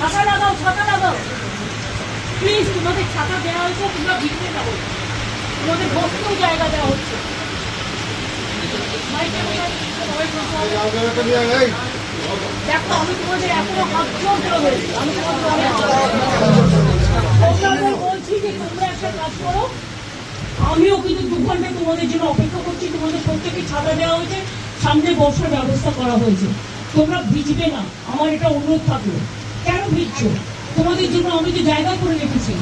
ছাতা লাগাও, ছাতা লাগাও প্লিজ। তোমাদের ছাতা দেওয়া হয়েছে, তোমরা ভিতরে যাবো, তোমাদের বসতেও জায়গা দেওয়া হচ্ছে। দেখো আমি তোমাদের এখনো হাত জোর করে বলছি, আমি তোমাদের বলছি যে তোমরা একটা কাজ করো। আমিও কিন্তু 2 ঘন্টা তোমাদের জন্য অপেক্ষা করছি। তোমাদের প্রত্যেকে ছাতা দেওয়া হয়েছে, সামনে বসার ব্যবস্থা করা হয়েছে। তোমরা ভিজবে না, আমার এটা অনুরোধ থাকলো। কেন ভিজছো? তোমাদের জন্য আমি যে জায়গা করে রেখেছি।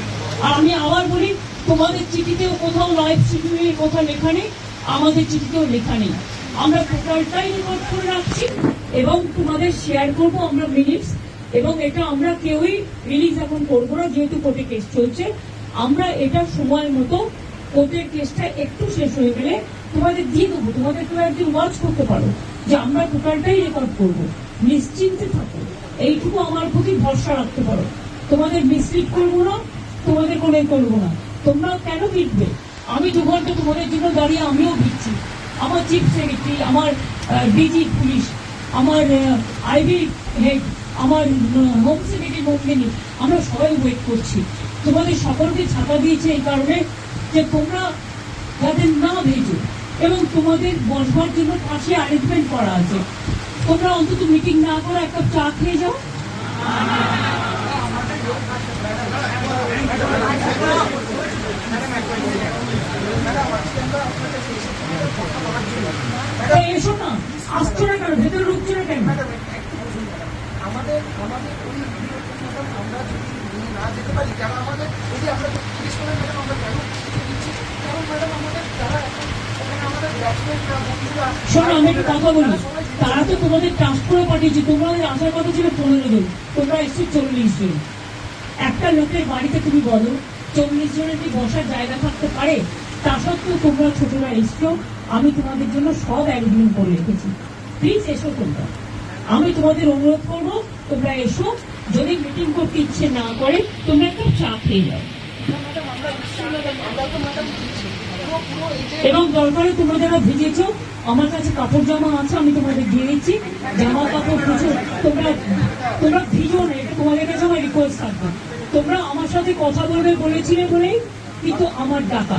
আর আমি আবার বলি, তোমাদের চিঠিতেও কোথাও লাইভ স্ট্রিমিংয়ের কথা লেখা নেই, আমাদের চিঠিতেও লেখা নেই। আমরা টোটালটাই রেকর্ড করে রাখছি এবং তোমাদের শেয়ার করবো আমরা মিনিটস। এবং এটা আমরা কেউই রিলিজ এখন করবো না, যেহেতু কোর্টে কেস চলছে। আমরা এটা সময় মতো কোর্টের কেসটা একটু শেষ হয়ে গেলে তোমাদের দিয়ে দেবো। তোমাদের কেউ একদিন ওয়াচ করতে পারো যে আমরা টোটালটাই রেকর্ড করবো। নিশ্চিন্তে থাকো, এইটুকু আমার প্রতি ভরসা রাখতে পারো। তোমাদের মিসলিড করবো না, তোমাদের কোনো করবো না। তোমরা কেন ভিড়বে? আমি 2 ঘন্টা তোমাদের জন্য দাঁড়িয়ে আমিও ভিড়ছি। আমার চিফ সেক্রেটারি, আমার ডিজি পুলিশ, আমার আইবি হেড, আমার হোম সেক্রেটারি মন্দিনী, আমরা সবাই ওয়েট করছি। তোমাদের সকলকে ছাতা দিয়েছে এই কারণে যে তোমরা যাদের না ভেজো, এবং তোমাদের বসবার জন্য পাশে অ্যারেঞ্জমেন্ট করা আছে। তোমরা অন্তত মিটিং না করে একটা চা খেয়ে যাও। এসো না, আসছো না কেন? ভেতরে ঢুকছো না কেন? আমাদের আমরা যদি না যেতে পারি, যারা আমাদের যদি আমরা জিজ্ঞেস করেন ম্যাডাম আমরা কেন দিচ্ছি, কারণ ম্যাডাম আমাদের যারা এখন আমাদের ব্যাটসম্যান বন্ধুরা। শোনো, আমি একটা কথা বলি, তারা তো তোমাদের ট্রান্সফার করে পাঠিয়েছে। তোমাদের আসার কথা ছিল 15 জন, তোমরা এসছো 40 জন। একটা লোকের বাড়িতে তুমি বলো 40 জনের কি বসার জায়গা থাকতে পারে? তা সত্ত্বেও তোমরা ছোটরা এসছো। আমি তোমাদের জন্য সব অ্যারেঞ্জমেন্ট করে রেখেছি। প্লিজ এসো তোমরা। আমি তোমাদের অনুরোধ করবো, তোমরা এসো। যদি মিটিং করতে ইচ্ছে না করে, তোমরা একটা চা খেয়ে যাও। এবং দরকারে তোমরা যারা ভিজেছো, আমার কাছে কাপড় জামা আছে, আমি তোমাদের দিয়ে দিচ্ছি। জামা কাপড় কিছু তোমরা ভিজো না, এটা তোমাদের কাছে আমার রিকোয়েস্ট থাকবে। তোমরা আমার সাথে কথা বলবে বলেছিলে বলেই কিন্তু আমার ডাকা।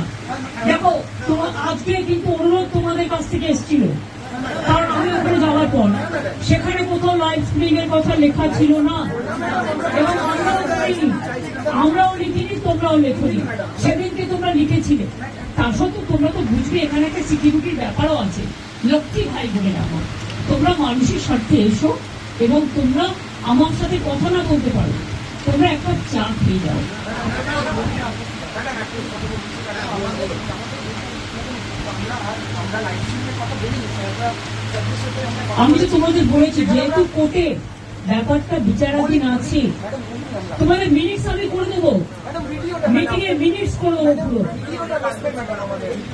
দেখো তোমার আজকে কিন্তু অনুরোধ তোমাদের কাছ থেকে এসেছিল, কারণ আমি ওখানে যাওয়ার পর সেখানে কোথাও লাইভ স্ট্রিমিং এর কথা লেখা ছিল না, এবং আমরাও লিখিনি, তোমরাও লেখনি। সেদিনকে তোমরা লিখেছিলে। তা সত্ত্বেও তোমরা তো বুঝবে এখানে একটা সিকিউরিটির ব্যাপারও আছে। লক্ষ্মী ভাই বলে আমার, তোমরা মানুষের স্বার্থে এসো এবং তোমরা আমার সাথে কথা না বলতে পারো, তোমরা একটা চা খেয়ে যাও। আমি তো তোমাদের বলেছি, যেহেতু কোর্টে ব্যাপারটা বিচারাধীন আছে, তোমাদের মিনিটস আমি করে দেবো, মিটিং এর মিনিটস করে দেবো। পুরো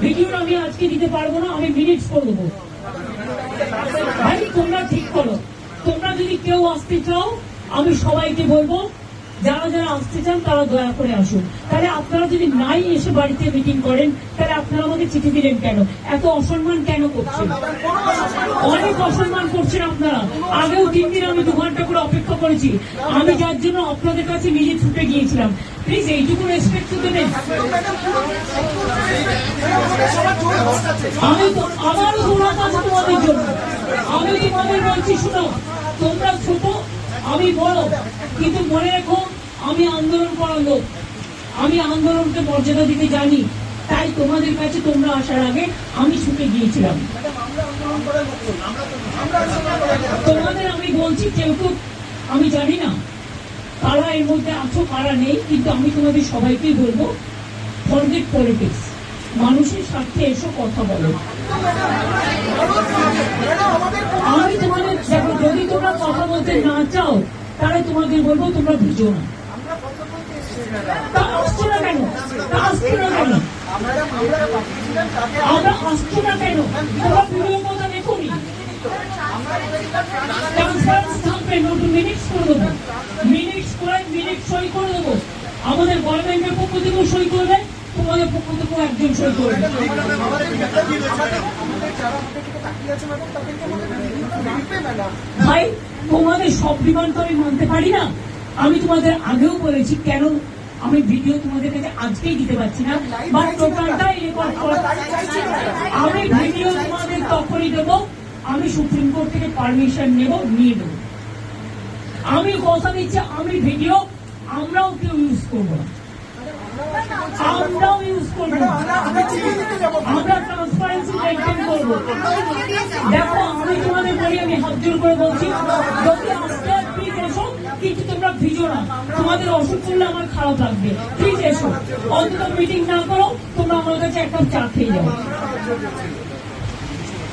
ভিডিওটা আমি আজকে দিতে পারবো না, আমি মিনিটস করে দেবো। ভাই তোমরা ঠিক করো। তোমরা যদি কেউ আসতে চাও, আমি সবাইকে বলবো যারা যারা আসতে চান তারা দয়া করে আসুন। তাহলে আপনারা যদি নাই এসে বাড়িতে মিটিং করেন, তাহলে আপনারা আমাকে চিঠি দিলেন কেন? এত অসম্মান কেন করছেন? অনেক অসম্মান করছেন আপনারা। আগেও 3 দিন আমি 2 ঘন্টা করে অপেক্ষা করেছি, আমি যার জন্য আপনাদের কাছে নিজে ছুটে গিয়েছিলাম। প্লিজ এইটুকু রেসপেক্ট তো দেবেন। আমি তো আমারও দৌড়াত আছে তোমাদের জন্য। আমি তোমাদের বলছি, শুনো, তোমরা ছোট, আমি বড়, কিন্তু মনে রেখো আমি আন্দোলন করার লোক। আমি আন্দোলনকে মর্যাদা দিতে জানি। তাই তোমাদের কাছে তোমরা আসার আগে আমি ছুটে গিয়েছিলাম। তোমাদের আমি বলছি, কেউ কেউ আমি জানি না কারা এর মধ্যে আছো কারা নেই, কিন্তু আমি তোমাদের সবাইকেই বলবো, ফরগেট পলিটিক্স, মানুষের স্বার্থে এসো, কথা বলো। আমি তোমাদের দেখো, যদি তোমরা কথা বলতে না চাও, তাহলে তোমাদের বলবো তোমরা ভিজো না। তা আসছো না কেন? আমরা আসছো না কেন? তোমরা ভিডিও কথা দেখুনি। ট্রান্সপারেন্স থাকবে, নতুন মিনিটস করে দেবো, মিনিটস করে মিনিট সই করে দেবো। আমাদের গভর্নমেন্টের পক্ষ থেকেও সই করবে, তোমাদের পক্ষ থেকেও একজন সই করবে। ভাই তোমাদের সব ডিমান্ড তো আমি মানতে পারি না, আমি তোমাদের আগেও বলেছি কেন আমি ভিডিও তোমাদের কাছে আজকেই দিতে পারছি না, বা টোটালটাই রেকর্ড করে আমি ভিডিও তোমাদের তখনই দেবো আমি সুপ্রিম কোর্ট থেকে পারমিশন নিয়ে দেবো। আমি কথা দিচ্ছি আমি ভিডিও আমরাও কেউ ইউজ করবো না, আমরাও ইউজ করবো না, আমরা ট্রান্সপারেন্সি মেনটেন করবো। দেখো আমি তোমাদের বলি, আমি হাত জোর করে বলছি যদি আজকে প্লিজ এসো, কিন্তু তোমরা ভিজো না, তোমাদের অসুখ করলে আমার খারাপ লাগবে, প্লিজ এসো, অন্তত মিটিং না করো, তোমরা আমার কাছে এক কাপ চা খেয়ে যাও।